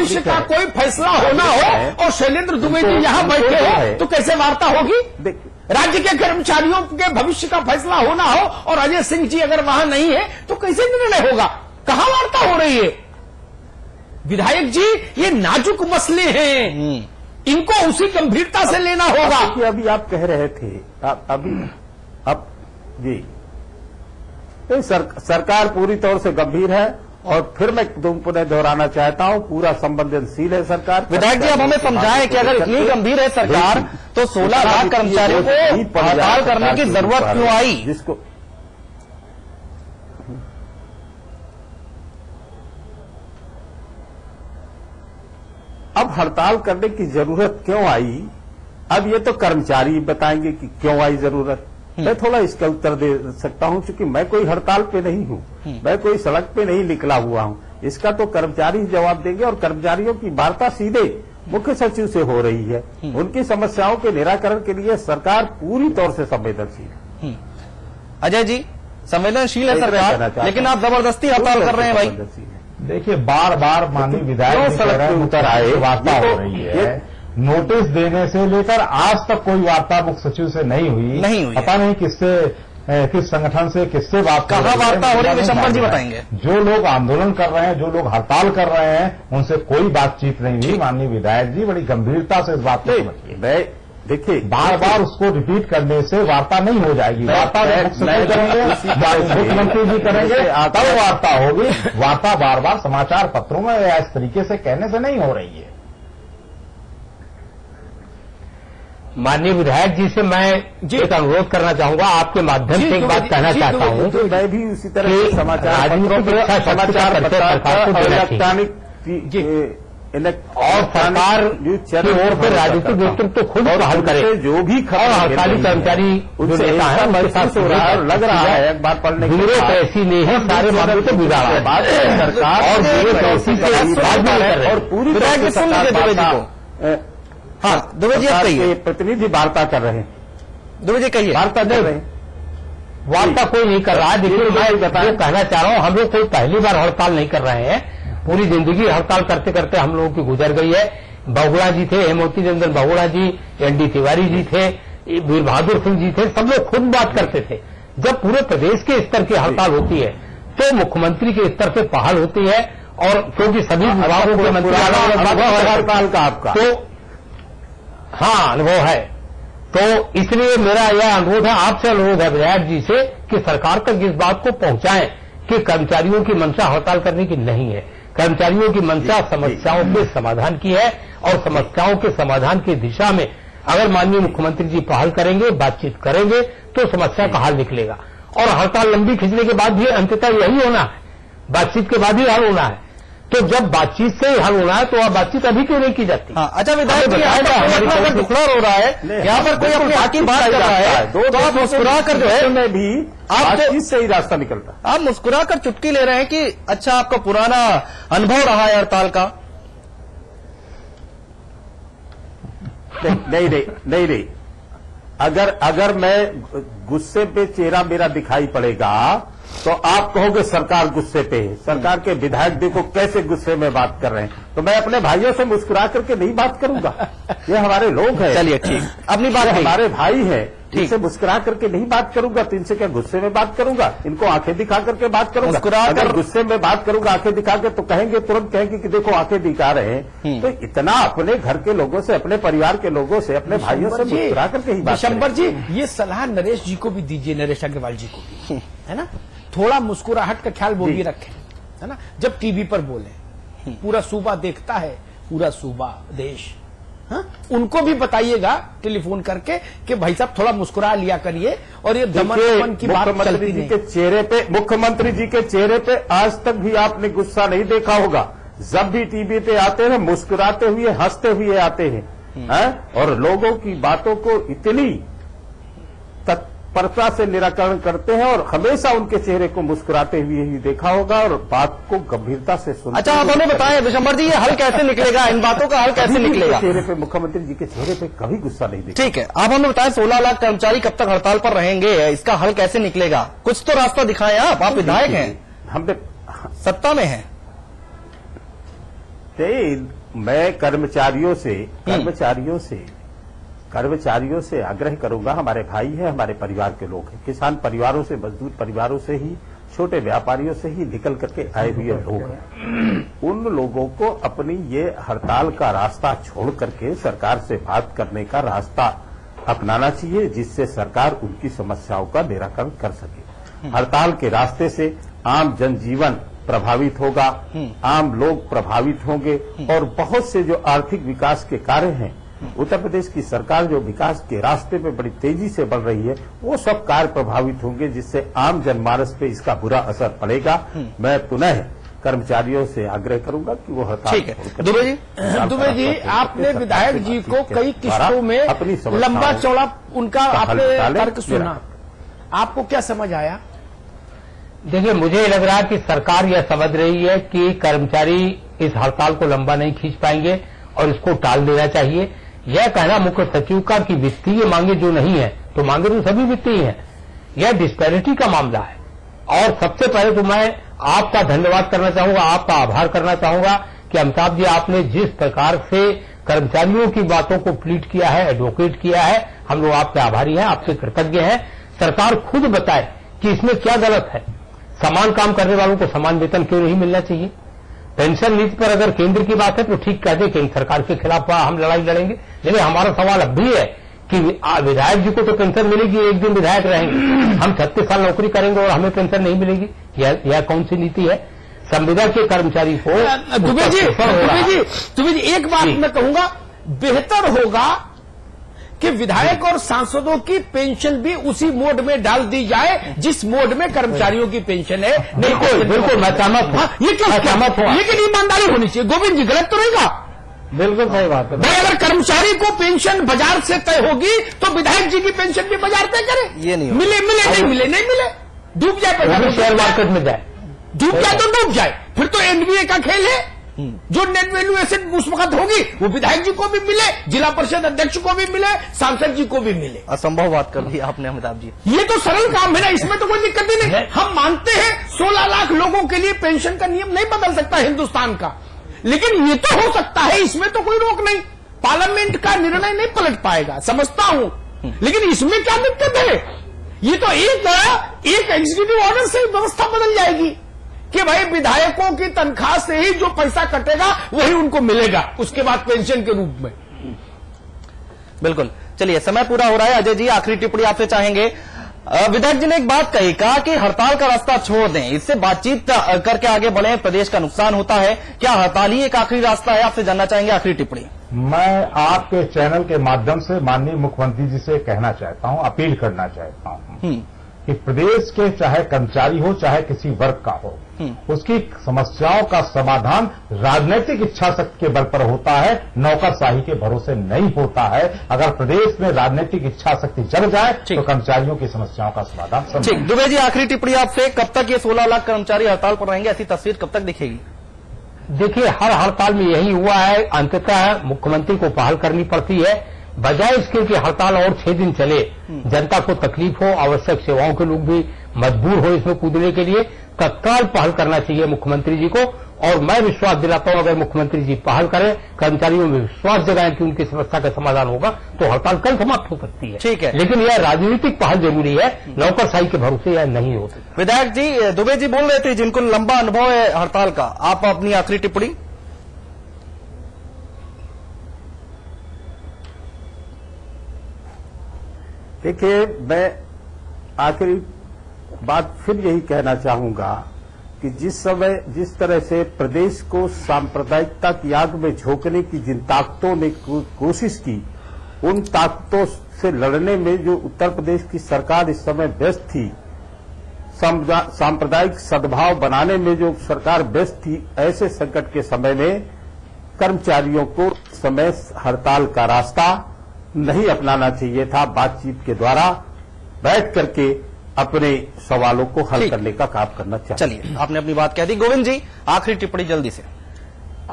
भविष्य का कोई फैसला होना हो और शैलेंद्र दुबे जी यहाँ बैठे हो तो कैसे वार्ता होगी? राज्य के कर्मचारियों के भविष्य का फैसला होना हो और अजय सिंह जी अगर वहां नहीं है तो कैसे निर्णय होगा? कहां वार्ता हो रही है? विधायक जी, ये नाजुक मसले हैं, इनको उसी गंभीरता से लेना होगा। कि अभी आप कह रहे थे अब जी तो सरकार पूरी तौर से गंभीर है और फिर मैं पुनः दोहराना चाहता हूं, पूरा संवेदनशील है सरकार। विधायक जी, अब हमें समझाएं कि अगर इतनी गंभीर है सरकार तो 16 लाख कर्मचारियों को हड़ताल करने की जरूरत क्यों आई? जिसको अब हड़ताल करने की जरूरत क्यों आई, अब ये तो कर्मचारी बताएंगे कि क्यों आई जरूरत। मैं थोड़ा इसका उत्तर दे सकता हूं, क्योंकि मैं कोई हड़ताल पे नहीं हूं, मैं कोई सड़क पे नहीं निकला हुआ हूं। इसका तो कर्मचारी जवाब देंगे और कर्मचारियों की वार्ता सीधे मुख्य सचिव से हो रही है। उनकी समस्याओं के निराकरण के लिए सरकार पूरी तौर से संवेदनशील है। अजय जी, संवेदनशील है सरकार, लेकिन आप जबरदस्ती हड़ताल कर रहे हैं भाई। देखिए, बार बार माननीय विधायक उतर आए, वार्ता हो रही है। नोटिस देने से लेकर आज तक कोई वार्ता मुख्य सचिव से नहीं हुई। पता नहीं किससे, किस संगठन से किससे बात कहाँ वार्ता हो रही है, विशंबर जी बताएंगे। जो लोग आंदोलन कर रहे हैं, जो लोग हड़ताल कर रहे हैं, उनसे कोई बातचीत नहीं हुई। माननीय विधायक जी बड़ी गंभीरता से इस बात को समझिए। देखिए, बार बार उसको रिपीट करने से वार्ता नहीं हो जाएगी। वार्ता मुख्य सचिव करेंगे, मुख्यमंत्री जी करेंगे, तब वार्ता होगी। वार्ता बार बार समाचार पत्रों में इस तरीके से कहने से नहीं हो रही है। माननीय विधायक जी से मैं एक अनुरोध करना चाहूंगा, आपके माध्यम से एक बात कहना चाहता हूं। तो मैं भी उसी तरह समाचार इलेक्ट्रॉनिक और सरकार की ओर से राजनीतिक नेतृत्व तो खुद पहल करे, जो भी और हड़ताली कर्मचारी जो नेता है उनके साथ लग रहा है एक बार पढ़ने के ब्यूरो तहसील ने ही सारे मामले को बिगाड़ा है सरकार और ब्यूरो तहसील से और पूरी हाँ, दुबे जी कहिए, प्रतिनिधि वार्ता कर रहे हैं। दुबे जी कहिए, वार्ता कर रहे हैं। वार्ता कोई नहीं कर रहा है। देखिए, मैं कहना चाह रहा हूं, हम लोग कोई पहली बार हड़ताल नहीं कर रहे हैं। पूरी जिंदगी हड़ताल करते करते हम लोगों की गुजर गई है। बहुगुणा जी थे, हेमवती नंदन बहुगुणा जी, एनडी तिवारी जी थे, वीर बहादुर सिंह जी थे, सब लोग खुद बात करते थे। जब पूरे प्रदेश के स्तर की हड़ताल होती है तो मुख्यमंत्री के स्तर से पहल होती है, और क्योंकि सभी विभागों के मंत्री हड़ताल का आपका तो हाँ अनुभव है, तो इसलिए मेरा यह अनुरोध है, आपसे अनुरोध है विधायक जी से कि सरकार तक इस बात को पहुंचाएं कि कर्मचारियों की मंशा हड़ताल करने की नहीं है। कर्मचारियों की मंशा समस्याओं के समाधान की है, और समस्याओं के समाधान की दिशा में अगर माननीय मुख्यमंत्री जी पहल करेंगे, बातचीत करेंगे तो समस्या का हल निकलेगा। और हड़ताल लंबी खींचने के बाद भी अंततः यही होना है, बातचीत के बाद ही हल होना है। तो जब बातचीत से हल होना है तो अब बातचीत अभी क्यों नहीं की जाती? हाँ, अच्छा विधायक जी, अगर टुकड़ा हो रहा है, यहाँ पर कोई अपनी आकी बात कर रहा है तो आप मुस्कुरा कर जो है में भी बातचीत से ही रास्ता निकलता है। आप मुस्कुरा कर चुटकी ले रहे हैं कि अच्छा आपका पुराना अनुभव रहा है हड़ताल का। नहीं, अगर मैं गुस्से पे चेहरा मेरा दिखाई पड़ेगा तो आप कहोगे सरकार गुस्से पे है। सरकार के विधायक देखो कैसे गुस्से में बात कर रहे हैं, तो मैं अपने भाइयों से मुस्कुरा करके नहीं बात करूंगा। ये हमारे लोग हैं। चलिए ठीक, अपनी बात हमारे भाई हैं, इनसे मुस्कुरा करके नहीं बात करूंगा, तो इनसे क्या गुस्से में बात करूंगा? इनको आंखें दिखा करके बात करूंगा। अगर गुस्से में बात करूंगा आंखें दिखा के, तो कहेंगे, तुरंत कहेंगे कि देखो आंखें दिखा रहे हैं। तो इतना अपने घर के लोगों से, अपने परिवार के लोगों से, अपने भाइयों से मुस्कुरा करके ही बात। विशंबर जी, ये सलाह नरेश जी को भी दीजिए, नरेश अग्रवाल जी को भी, है ना, थोड़ा मुस्कुराहट का ख्याल वो भी रखें, है ना। जब टीवी पर बोले, पूरा सूबा देखता है, पूरा सूबा देश, हाँ, उनको भी बताइएगा टेलीफोन करके कि भाई साहब थोड़ा मुस्कुरा लिया करिए, और ये दमन की बात चलती नहीं। मुख्यमंत्री जी के चेहरे पे आज तक भी आपने गुस्सा नहीं देखा होगा। जब भी टीवी पे आते हैं मुस्कुराते हुए, हंसते हुए आते हैं, और लोगों की बातों को इतनी तत्परता से निराकरण करते हैं, और हमेशा उनके चेहरे को मुस्कुराते हुए ही देखा होगा, और बात को गंभीरता से सुनते। अच्छा, आप हमें बताएं विशंबर जी, ये हल कैसे निकलेगा, इन बातों का हल कैसे निकलेगा? चेहरे पे, मुख्यमंत्री जी के चेहरे पे कभी गुस्सा नहीं देखा। ठीक है, आप हमें बताएं 16 लाख कर्मचारी कब तक हड़ताल पर रहेंगे, इसका हल कैसे निकलेगा? कुछ तो रास्ता दिखाएं आप विधायक हैं, हम सत्ता में हैं। मैं कर्मचारियों से आग्रह करूंगा। हमारे भाई हैं, हमारे परिवार के लोग हैं, किसान परिवारों से, मजदूर परिवारों से ही, छोटे व्यापारियों से ही निकल करके आए हुए लोग हैं। उन लोगों को अपनी ये हड़ताल का रास्ता छोड़ करके सरकार से बात करने का रास्ता अपनाना चाहिए, जिससे सरकार उनकी समस्याओं का निराकरण कर सके। हड़ताल के रास्ते से आम जनजीवन प्रभावित होगा, आम लोग प्रभावित होंगे और बहुत से जो आर्थिक विकास के कार्य हैं, उत्तर प्रदेश की सरकार जो विकास के रास्ते पे बड़ी तेजी से बढ़ रही है, वो सब कार्य प्रभावित होंगे, जिससे आम जनमानस पे इसका बुरा असर पड़ेगा। मैं पुनः कर्मचारियों से आग्रह करूंगा कि वो हड़ताल। ठीक है दुबे जी, आपने विधायक जी को कई किस्तों में लंबा चौड़ा उनका आपने तर्क सुना, आपको क्या समझ आया? देखिए, मुझे लग रहा है कि सरकार यह समझ रही है कि कर्मचारी इस हड़ताल को लंबा नहीं खींच पाएंगे और इसको टाल देना चाहिए। यह कहना मुख्य सचिव का कि वित्तीय मांगे जो नहीं है, तो मांगे तो सभी वित्तीय हैं, यह डिस्पैरिटी का मामला है। और सबसे पहले तो मैं आपका धन्यवाद करना चाहूंगा, आपका आभार करना चाहूंगा कि अमिताभ जी, आपने जिस प्रकार से कर्मचारियों की बातों को प्लीड किया है, एडवोकेट किया है, हम लोग आपके आभारी हैं, आपसे कृतज्ञ हैं। सरकार खुद बताए कि इसमें क्या गलत है। समान काम करने वालों को समान वेतन क्यों नहीं मिलना चाहिए? पेंशन नीति पर अगर केंद्र की बात है तो ठीक कह दे, केंद्र सरकार के खिलाफ हम लड़ाई लड़ेंगे, लेकिन हमारा सवाल अब भी है कि विधायक जी को तो पेंशन मिलेगी, एक दिन विधायक रहेंगे, हम 36 साल नौकरी करेंगे और हमें पेंशन नहीं मिलेगी। यह कौन सी नीति है? संविदा के कर्मचारी को दुबे जी, एक बात मैं कहूंगा, बेहतर होगा कि विधायक और सांसदों की पेंशन भी उसी मोड में डाल दी जाए जिस मोड में कर्मचारियों की पेंशन है। बिल्कुल मैं सहमत हूं, ये क्यों सहमत हुआ? लेकिन ईमानदारी होनी चाहिए। गोविंद जी, गलत तो रहेगा? बिल्कुल सही बात है भाई। अगर कर्मचारी को पेंशन बाजार से तय होगी तो विधायक जी की पेंशन भी बाजार तय करे। ये नहीं मिले नहीं मिले, डूब जाए, शेयर मार्केट में जाए, डूब जाए तो डूब जाए, फिर तो एनबीए का खेल है। जो नेट वैल्यूएशन उस वक्त होगी वो विधायक जी को भी मिले, जिला परिषद अध्यक्ष को भी मिले, सांसद जी को भी मिले। असंभव बात कर दी आपने अमिताभ जी। ये तो सरल काम है ना, इसमें तो कोई दिक्कत ही नहीं। हम मानते हैं 16 लाख लोगों के लिए पेंशन का नियम नहीं बदल सकता हिंदुस्तान का, लेकिन ये तो हो सकता है, इसमें तो कोई रोक नहीं। पार्लियामेंट का निर्णय नहीं पलट पाएगा, समझता हूं, लेकिन इसमें क्या दिक्कत है? ये तो एक एग्जीक्यूटिव ऑर्डर से व्यवस्था बदल जाएगी कि भाई विधायकों की तनख्वाह से ही जो पैसा कटेगा वही उनको मिलेगा, उसके बाद पेंशन के रूप में। बिल्कुल। चलिए, समय पूरा हो रहा है। अजय जी, आखिरी टिप्पणी आपसे चाहेंगे। विधायक जी ने एक बात कही, कहा कि हड़ताल का रास्ता छोड़ दें, इससे बातचीत करके आगे बढ़े, प्रदेश का नुकसान होता है। क्या हड़ताल ही एक आखिरी रास्ता है? आपसे जानना चाहेंगे आखिरी टिप्पणी। मैं आपके चैनल के माध्यम से माननीय मुख्यमंत्री जी से कहना चाहता हूं, अपील करना चाहता हूं कि प्रदेश के चाहे कर्मचारी हो, चाहे किसी वर्ग का हो, उसकी समस्याओं का समाधान राजनीतिक इच्छा शक्ति के बल पर होता है, नौकरशाही के भरोसे नहीं होता है। अगर प्रदेश में राजनीतिक इच्छा शक्ति जग जाए तो कर्मचारियों की समस्याओं का समाधान। ठीक, दुबे जी, आखिरी टिप्पणी आपसे। कब तक ये 16 लाख कर्मचारी हड़ताल पर रहेंगे? ऐसी तस्वीर कब तक दिखेगी? देखिए, हर हड़ताल में यही हुआ है, अंततः मुख्यमंत्री को पहल करनी पड़ती है। बजाय इसके कि हड़ताल और 6 दिन चले, जनता को तकलीफ हो, आवश्यक सेवाओं के लोग भी मजबूर हो इसमें कूदने के लिए, तत्काल पहल करना चाहिए मुख्यमंत्री जी को। और मैं विश्वास दिलाता हूं, अगर मुख्यमंत्री जी पहल करें, कर्मचारियों में विश्वास जगाएं कि उनकी समस्या का समाधान होगा, तो हड़ताल कल समाप्त हो सकती है। ठीक है, लेकिन यह राजनीतिक पहल जरूरी है, नौकरशाही के भरोसे यह नहीं हो सकती। विधायक जी, दुबे जी बोल रहे थे जिनको लंबा अनुभव है हड़ताल का, आप अपनी आखिरी टिप्पणी। देखिए, मैं आखिरी बात फिर यही कहना चाहूंगा कि जिस तरह से प्रदेश को सांप्रदायिकता की आग में झोंकने की जिन ताकतों ने कोशिश की, उन ताकतों से लड़ने में जो उत्तर प्रदेश की सरकार इस समय व्यस्त थी, सांप्रदायिक सद्भाव बनाने में जो सरकार व्यस्त थी, ऐसे संकट के समय में कर्मचारियों को समय हड़ताल का रास्ता नहीं अपनाना चाहिए था। बातचीत के द्वारा बैठ करके अपने सवालों को हल करने का काम करना चाहिए। चलिए, आपने अपनी बात कह दी। गोविंद जी, आखिरी टिप्पणी जल्दी से।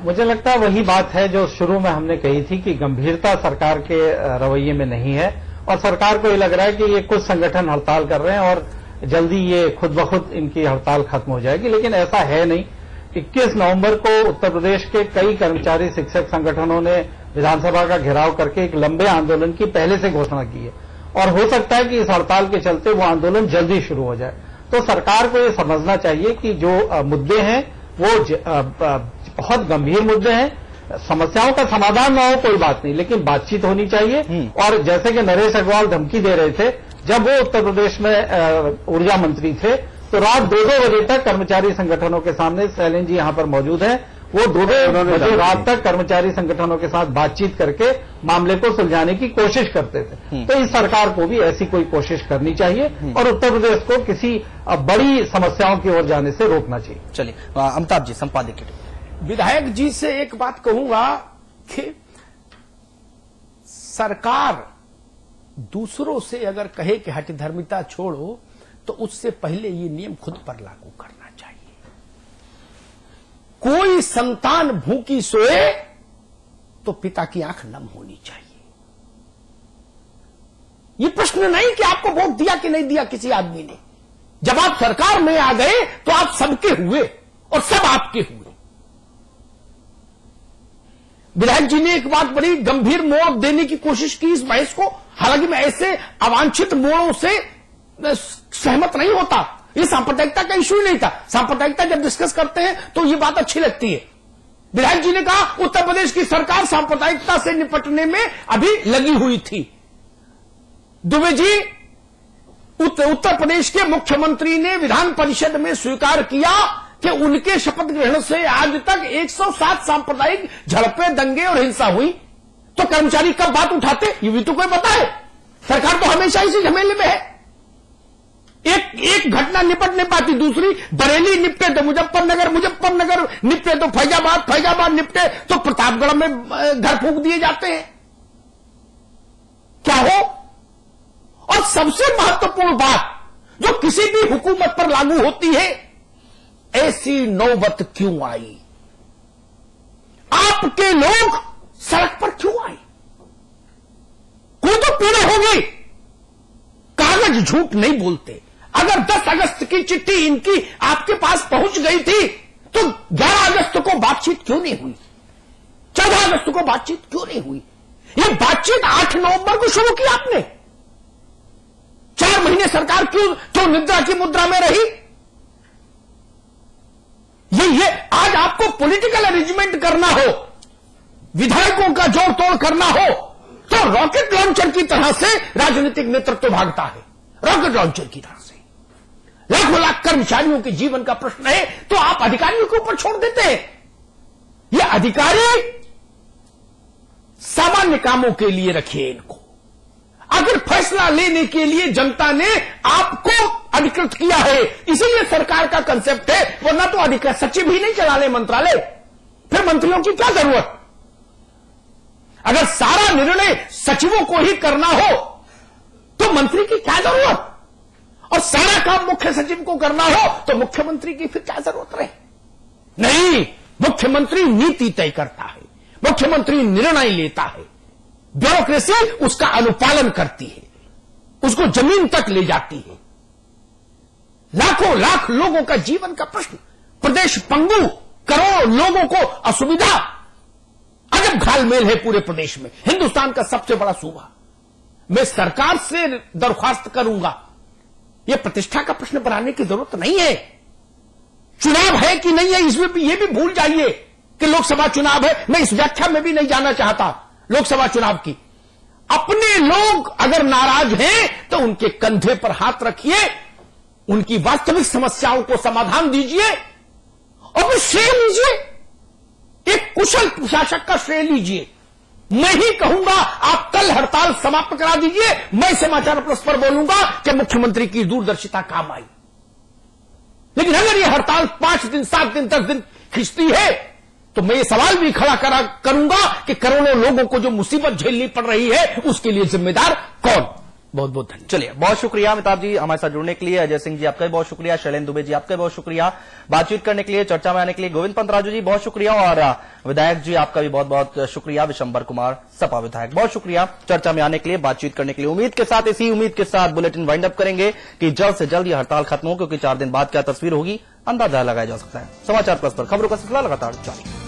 मुझे लगता है वही बात है जो शुरू में हमने कही थी कि गंभीरता सरकार के रवैये में नहीं है, और सरकार को ये लग रहा है कि ये कुछ संगठन हड़ताल कर रहे हैं और जल्दी ये खुद ब खुद इनकी हड़ताल खत्म हो जाएगी, लेकिन ऐसा है नहीं। 21 नवंबर को उत्तर प्रदेश के कई कर्मचारी शिक्षक संगठनों ने विधानसभा का घेराव करके एक लंबे आंदोलन की पहले से घोषणा की है और हो सकता है कि इस हड़ताल के चलते वो आंदोलन जल्दी शुरू हो जाए। तो सरकार को ये समझना चाहिए कि जो मुद्दे हैं वो बहुत गंभीर मुद्दे हैं। समस्याओं का समाधान ना हो कोई बात नहीं, लेकिन बातचीत होनी चाहिए। और जैसे कि नरेश अग्रवाल धमकी दे रहे थे जब वो उत्तर प्रदेश में ऊर्जा मंत्री थे, तो रात 2-2 बजे तक कर्मचारी संगठनों के सामने, शैलेंद्र जी यहां पर मौजूद हैं, वो 2-2 बजे रात तक कर्मचारी संगठनों के साथ बातचीत करके मामले को सुलझाने की कोशिश करते थे। तो इस सरकार को भी ऐसी कोई कोशिश करनी चाहिए और उत्तर प्रदेश को किसी बड़ी समस्याओं की ओर जाने से रोकना चाहिए। चलिए अमिताभ जी, संपादक विधायक जी से एक बात कहूंगा कि सरकार दूसरों से अगर कहे कि हठधर्मिता छोड़ो, तो उससे पहले ये नियम खुद पर लागू करना चाहिए। कोई संतान भूखी सोए तो पिता की आंख नम होनी चाहिए। ये प्रश्न नहीं कि आपको वोट दिया कि नहीं दिया किसी आदमी ने। जब आप सरकार में आ गए तो आप सबके हुए और सब आपके हुए। विधायक जी ने एक बात बड़ी गंभीर मोड़ देने की कोशिश की इस बहस को। हालांकि मैं ऐसे अवांछित मोड़ों से सहमत नहीं होता। ये सांप्रदायिकता का इश्यू ही नहीं था। सांप्रदायिकता जब डिस्कस करते हैं तो ये बात अच्छी लगती है। विधायक जी ने कहा उत्तर प्रदेश की सरकार सांप्रदायिकता से निपटने में अभी लगी हुई थी। दुबे जी, उत्तर प्रदेश के मुख्यमंत्री ने विधान परिषद में स्वीकार किया कि उनके शपथ ग्रहण से आज तक 107 सांप्रदायिक झड़पें, दंगे और हिंसा हुई। तो कर्मचारी कब बात उठाते, ये भी तो कोई पता है। सरकार तो हमेशा इसी झमेले में है। एक घटना निपट नहीं पाती, दूसरी बरेली निपटे तो मुजफ्फरनगर निपटे तो फैजाबाद निपटे तो प्रतापगढ़ में घर फूंक दिए जाते हैं। क्या हो? और सबसे महत्वपूर्ण बात जो किसी भी हुकूमत पर लागू होती है, ऐसी नौबत क्यों आई? आपके लोग सड़क पर क्यों आए? कोई तो पीड़े होगी। कागज झूठ नहीं बोलते। अगर 10 अगस्त की चिट्ठी इनकी आपके पास पहुंच गई थी तो 11 अगस्त को बातचीत क्यों नहीं हुई? 14 अगस्त को बातचीत क्यों नहीं हुई? यह बातचीत 8 नवंबर को शुरू की आपने। 4 महीने सरकार क्यों निद्रा की मुद्रा में रही? ये आज आपको पॉलिटिकल अरेंजमेंट करना हो, विधायकों का जोड़ तोड़ करना हो, तो रॉकेट लॉन्चर की तरह से राजनीतिक नेतृत्व भागता है। रॉकेट लॉन्चर की तरह से लाखों लाख कर्मचारियों के जीवन का प्रश्न है तो आप अधिकारियों के ऊपर छोड़ देते हैं। ये अधिकारी सामान्य कामों के लिए रखिए इनको। अगर फैसला लेने के लिए जनता ने आपको अधिकृत किया है, इसीलिए सरकार का कंसेप्ट है, वरना तो अधिकार सचिव ही नहीं चला ले मंत्रालय, फिर मंत्रियों की क्या जरूरत? अगर सारा निर्णय सचिवों को ही करना हो तो मंत्री की क्या जरूरत? और सारा काम मुख्य सचिव को करना हो तो मुख्यमंत्री की फिर क्या जरूरत रहे? नहीं, मुख्यमंत्री नीति तय करता है, मुख्यमंत्री निर्णय लेता है, ब्यूरोक्रेसी उसका अनुपालन करती है, उसको जमीन तक ले जाती है। लाखों लाख लोगों का जीवन का प्रश्न, प्रदेश पंगु, करोड़ों लोगों को असुविधा, अजब घालमेल है पूरे प्रदेश में। हिंदुस्तान का सबसे बड़ा सूबा। मैं सरकार से दरख्वास्त करूंगा, यह प्रतिष्ठा का प्रश्न बनाने की जरूरत नहीं है। चुनाव है कि नहीं है इसमें भी, यह भी भूल जाइए कि लोकसभा चुनाव है। मैं इस व्याख्या में भी नहीं जाना चाहता लोकसभा चुनाव की। अपने लोग अगर नाराज हैं तो उनके कंधे पर हाथ रखिए, उनकी वास्तविक समस्याओं को समाधान दीजिए और फिर श्रेय लीजिए। एक कुशल प्रशासक का श्रेय लीजिए। मैं ही कहूंगा आप कल हड़ताल समाप्त करा दीजिए, मैं समाचार प्लस पर बोलूंगा कि मुख्यमंत्री की दूरदर्शिता काम आई। लेकिन अगर यह हड़ताल 5 दिन, 7 दिन, 10 दिन खिंचती है तो मैं ये सवाल भी खड़ा करूंगा कि करोड़ों लोगों को जो मुसीबत झेलनी पड़ रही है उसके लिए जिम्मेदार कौन? बहुत बहुत धन्यवाद। चलिए, बहुत शुक्रिया अमिताभ जी हमारे साथ जुड़ने के लिए। अजय सिंह जी आपका भी बहुत शुक्रिया। शैलेंद्र दुबे जी आपका भी बहुत शुक्रिया बातचीत करने के लिए, चर्चा में आने के लिए। गोविंद पंतराजू जी बहुत शुक्रिया और विधायक जी आपका भी बहुत बहुत शुक्रिया। विशंबर कुमार सपा विधायक बहुत शुक्रिया चर्चा में आने के लिए, बातचीत करने के लिए। उम्मीद के साथ, इसी उम्मीद के साथ बुलेटिन वाइंड अप करेंगे कि जल्द से जल्द यह हड़ताल खत्म हो, क्योंकि 4 दिन बाद क्या तस्वीर होगी अंदाजा लगाया जा सकता है। समाचार प्लस पर खबरों का सिलसिला लगातार जारी।